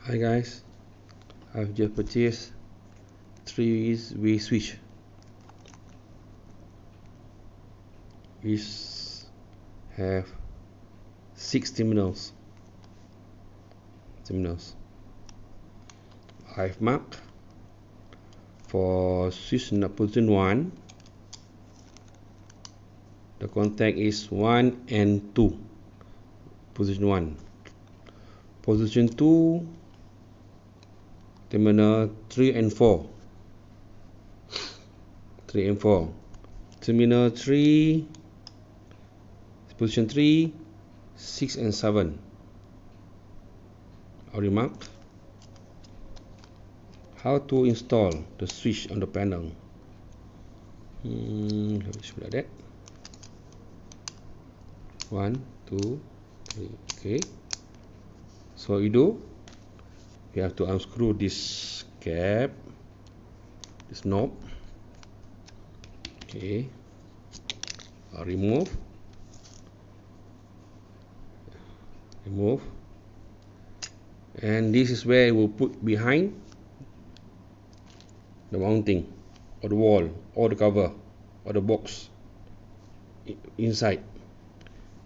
Hi guys, I've just purchased 3-way switch. Which have 6 terminals. I've marked for switch position 1. The contact is 1 and 2. Position 1. Position 2, terminal 3 and 4. 3 and 4. Terminal 3, position 3, 6 and 7. Already marked. How to install the switch on the panel? Like that. 1, 2, 3. Okay. So what you do? You have to unscrew this cap, this knob. Okay. Remove. And this is where we'll put behind the mounting, or the wall, or the cover, or the box inside.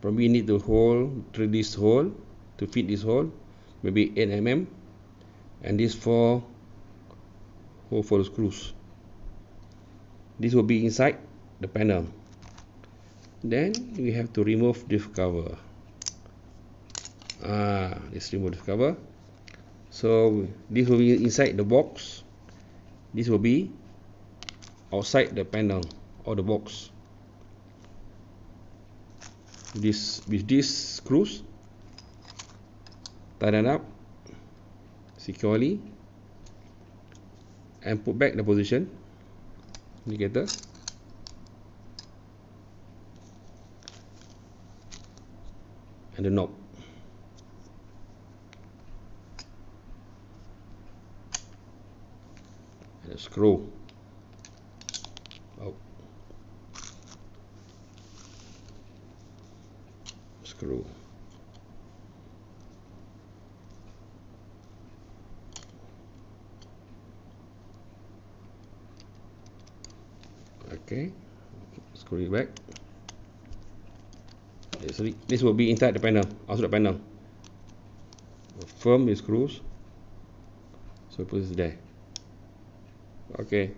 Probably need to through this hole to fit this hole, maybe 8 mm, and this hole for the screws. This will be inside the panel. Then we have to remove this cover. Let's remove the cover. So this will be inside the box. This will be outside the panel or the box. With these screws, tighten up securely and put back the position indicator. And the knob. And the screw out. Screw. Okay, screw it back. This will be inside the panel, outside the panel. Firm the screws, so put it there. Okay.